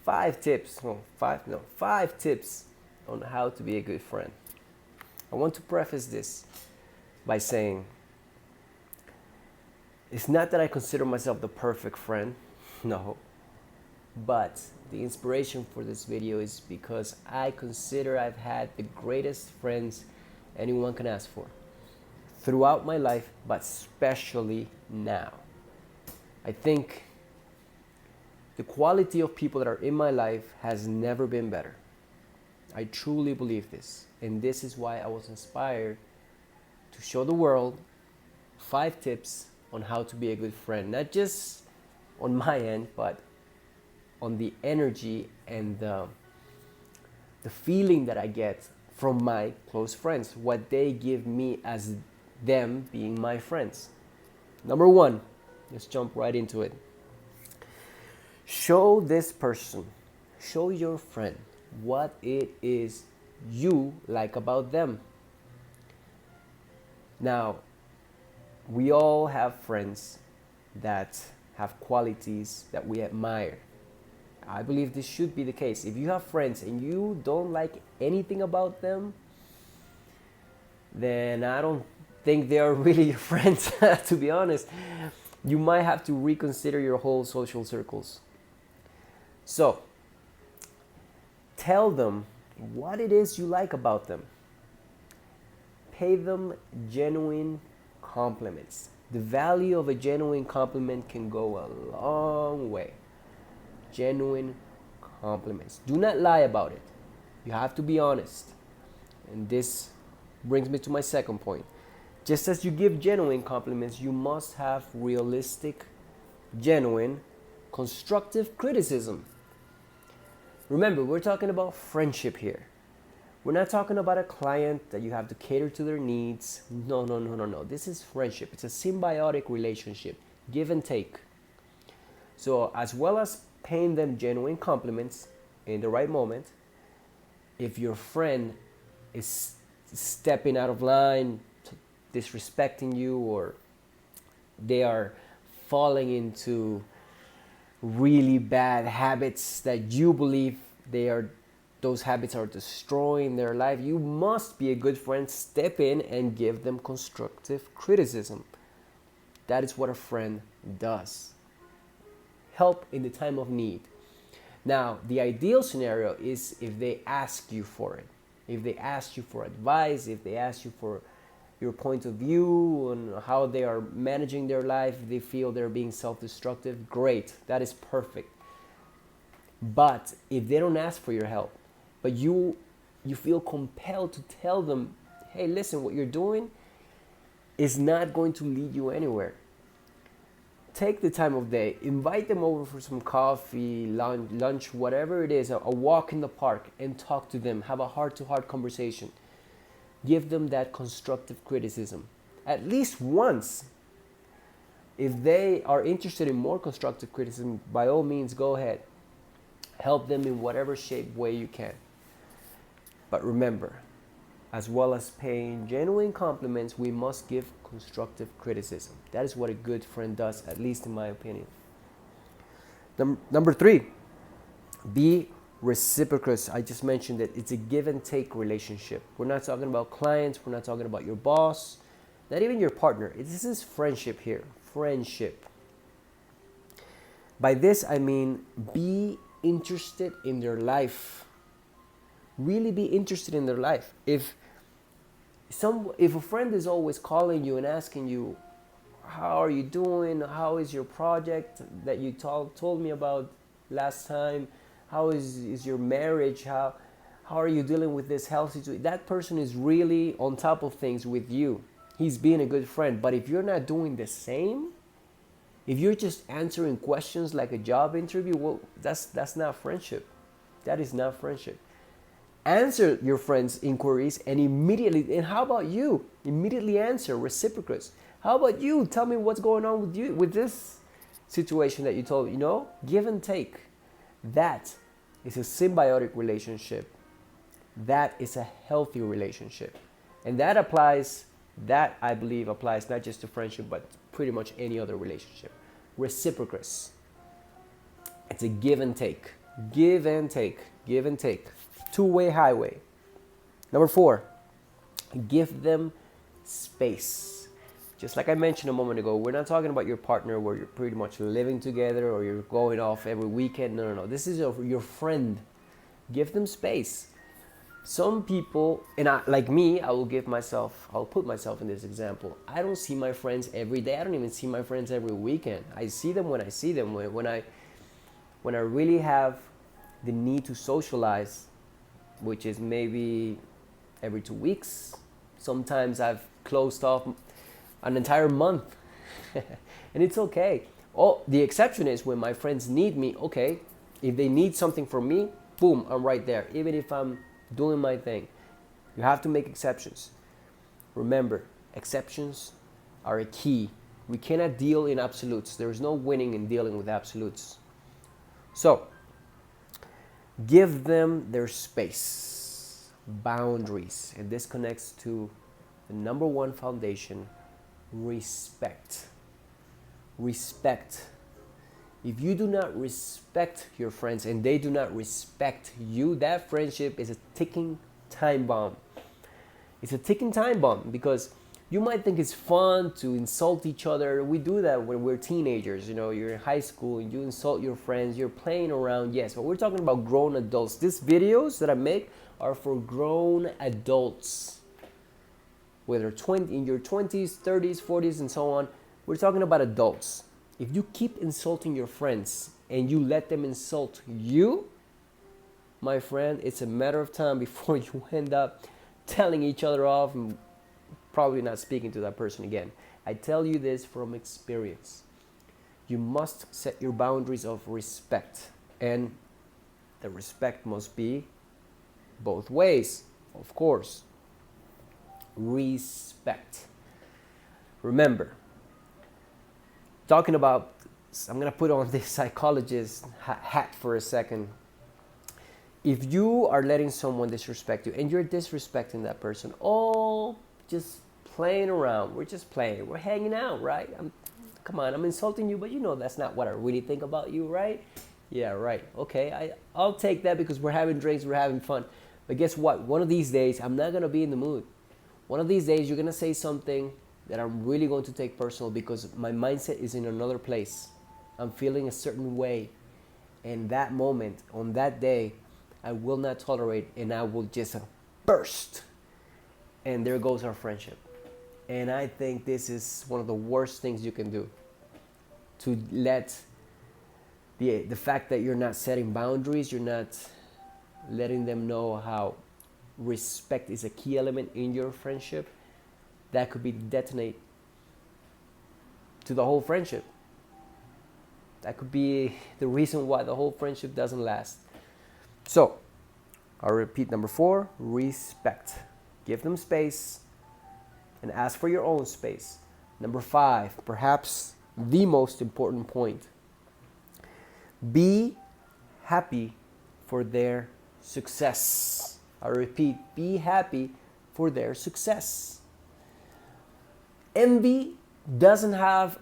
5 tips on how to be a good friend. I want to preface this by saying it's not that I consider myself the perfect friend, no, but the inspiration for this video is because I consider I've had the greatest friends anyone can ask for throughout my life, but especially now. I think the quality of people that are in my life has never been better. I truly believe this, and this is why I was inspired to show the world 5 tips on how to be a good friend, not just on my end, but on the energy and the feeling that I get from my close friends, what they give me as them being my friends. Number 1, let's jump right into it. Show this person, show your friend what it is you like about them. Now, we all have friends that have qualities that we admire. I believe this should be the case. If you have friends and you don't like anything about them, then I don't think they are really your friends, to be honest. You might have to reconsider your whole social circles. So, tell them what it is you like about them. Pay them genuine compliments. The value of a genuine compliment can go a long way. Genuine compliments. Do not lie about it. You have to be honest. And this brings me to my second point. Just as you give genuine compliments, you must have realistic, genuine, constructive criticism. Remember, we're talking about friendship here. We're not talking about a client that you have to cater to their needs. No. This is friendship. It's a symbiotic relationship, give and take. So as well as paying them genuine compliments in the right moment, if your friend is stepping out of line, disrespecting you, or they are falling into really bad habits that you believe those habits are destroying their life, you must be a good friend. Step in and give them constructive criticism. That is what a friend does. Help in the time of need. Now, the ideal scenario is if they ask you for it. If they ask you for advice, if they ask you for your point of view on how they are managing their life, if they feel they're being self-destructive, great. That is perfect. But if they don't ask for your help, but you feel compelled to tell them, hey, listen, what you're doing is not going to lead you anywhere. Take the time of day, invite them over for some coffee, lunch, whatever it is, a walk in the park, and talk to them. Have a heart-to-heart conversation. Give them that constructive criticism at least once. If they are interested in more constructive criticism, by all means, go ahead. Help them in whatever shape, way you can. But remember, as well as paying genuine compliments, we must give constructive criticism. That is what a good friend does, at least in my opinion. Number 3, be reciprocals. I just mentioned that it's a give and take relationship. We're not talking about clients. We're not talking about your boss, not even your partner. This is friendship here. Friendship. By this, I mean be interested in their life. Really be interested in their life. If a friend is always calling you and asking you, how are you doing? How is your project that you told me about last time? How is your marriage? How are you dealing with this health situation? That person is really on top of things with you. He's being a good friend. But if you're not doing the same, if you're just answering questions like a job interview, well, that's not friendship. That is not friendship. Answer your friend's inquiries and how about you? Immediately answer, reciprocals. How about you? Tell me what's going on with you, with this situation that you told, give and take. That is a symbiotic relationship. That is a healthy relationship. And that I believe applies not just to friendship, but pretty much any other relationship. Reciprocals. It's a give and take. Give and take. Give and take. Two-way highway. Number 4, give them space. Just like I mentioned a moment ago, we're not talking about your partner where you're pretty much living together or you're going off every weekend. No, no, no. This is your friend. Give them space. Some people, and like me, I'll put myself in this example. I don't see my friends every day. I don't even see my friends every weekend. I see them when I see them. When I really have the need to socialize, which is maybe every 2 weeks. Sometimes I've closed off an entire month. And it's okay. Oh, the exception is when my friends need me. Okay, if they need something from me, boom, I'm right there. Even if I'm doing my thing. You have to make exceptions. Remember, exceptions are a key. We cannot deal in absolutes. There is no winning in dealing with absolutes. So, give them their space, boundaries. And this connects to the number 1 foundation, respect. Respect. If you do not respect your friends and they do not respect you, that friendship is a ticking time bomb. It's a ticking time bomb because you might think it's fun to insult each other. We do that when we're teenagers. You know, you're in high school and you insult your friends. You're playing around, yes, but we're talking about grown adults. These videos that I make are for grown adults. Whether in your 20s, 30s, 40s, and so on. We're talking about adults. If you keep insulting your friends and you let them insult you, my friend, it's a matter of time before you end up telling each other off and probably not speaking to that person again. I tell you this from experience. You must set your boundaries of respect, and the respect must be both ways, of course. Respect. Remember, talking about, I'm going to put on this psychologist hat for a second. If you are letting someone disrespect you and you're disrespecting that person, just playing around, we're just playing, we're hanging out, right? Come on, I'm insulting you, but you know that's not what I really think about you, right? Yeah, right. Okay, I'll take that because we're having drinks, we're having fun. But guess what? One of these days, I'm not going to be in the mood. One of these days, you're going to say something that I'm really going to take personal because my mindset is in another place. I'm feeling a certain way. And that moment, on that day, I will not tolerate and I will just burst. And there goes our friendship. And I think this is one of the worst things you can do. To let the fact that you're not setting boundaries, you're not letting them know how respect is a key element in your friendship, that could be detonate to the whole friendship. That could be the reason why the whole friendship doesn't last. So, I'll repeat number 4, respect. Give them space and ask for your own space. Number 5, perhaps the most important point. Be happy for their success. I repeat, be happy for their success. Envy doesn't have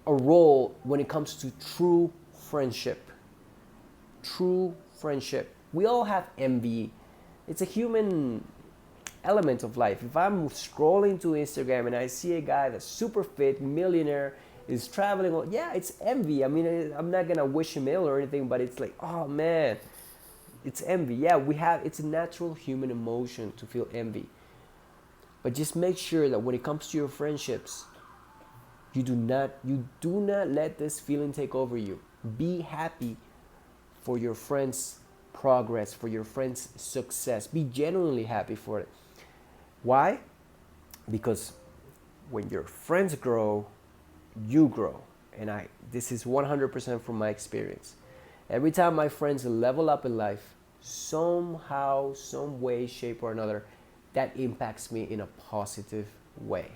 a role when it comes to true friendship. True friendship. We all have envy. It's a human element of life. If I'm scrolling to Instagram and I see a guy that's super fit, millionaire, is traveling, yeah, it's envy. I mean, I'm not gonna wish him ill or anything, but it's like, oh man, it's envy. Yeah, it's a natural human emotion to feel envy. But just make sure that when it comes to your friendships, you do not let this feeling take over you. Be happy for your friends' progress, for your friends' success. Be genuinely happy for it. Why? Because when your friends grow, you grow. And this is 100% from my experience. Every time my friends level up in life, somehow, some way, shape, or another, that impacts me in a positive way.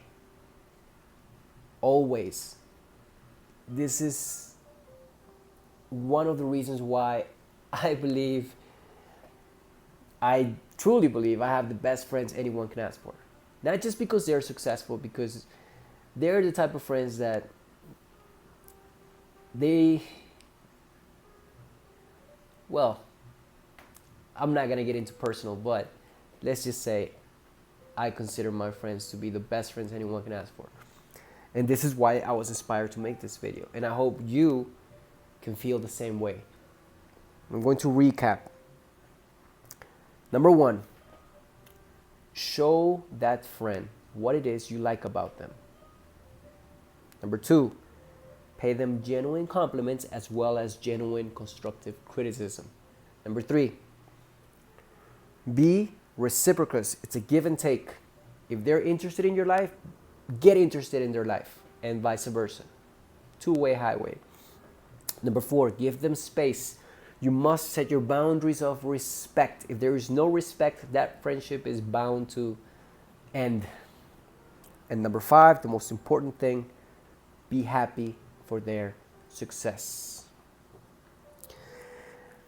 Always. This is one of the reasons why I truly believe I have the best friends anyone can ask for. Not just because they're successful, because they're the type of friends that they Well, I'm not gonna get into personal, but let's just say I consider my friends to be the best friends anyone can ask for. And this is why I was inspired to make this video. And I hope you can feel the same way. I'm going to recap. Number one, show that friend what it is you like about them. Number two, pay them genuine compliments as well as genuine constructive criticism. Number three, be reciprocals. It's a give and take. If they're interested in your life, get interested in their life, and vice versa. Two-way highway. Number four, give them space. You must set your boundaries of respect. If there is no respect, that friendship is bound to end. And number five, the most important thing, be happy for their success.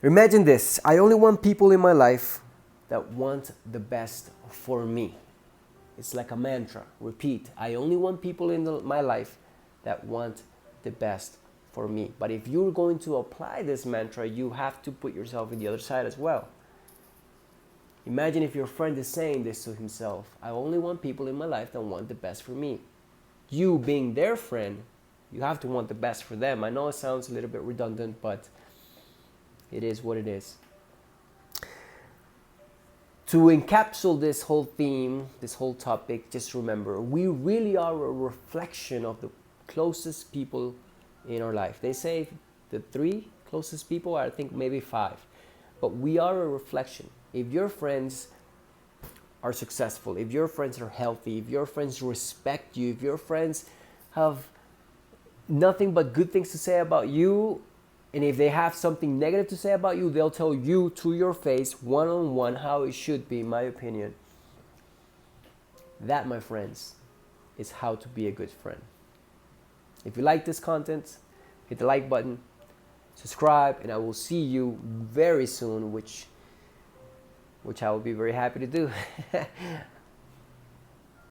Imagine this. I only want people in my life that want the best for me. It's like a mantra. Repeat. I only want people in my life that want the best for me. But if you're going to apply this mantra, you have to put yourself in the other side as well. Imagine if your friend is saying this to himself. I only want people in my life that want the best for me. You being their friend, you have to want the best for them. I know it sounds a little bit redundant, but it is what it is. To encapsulate this whole theme, this whole topic, just remember, we really are a reflection of the closest people in our life. They say the three closest people, I think maybe five. But we are a reflection. If your friends are successful, if your friends are healthy, if your friends respect you, if your friends have nothing but good things to say about you, and if they have something negative to say about you, they'll tell you to your face, one-on-one, how it should be, in my opinion. That, my friends, is how to be a good friend. If you like this content, hit the like button, subscribe, and I will see you very soon, which I will be very happy to do.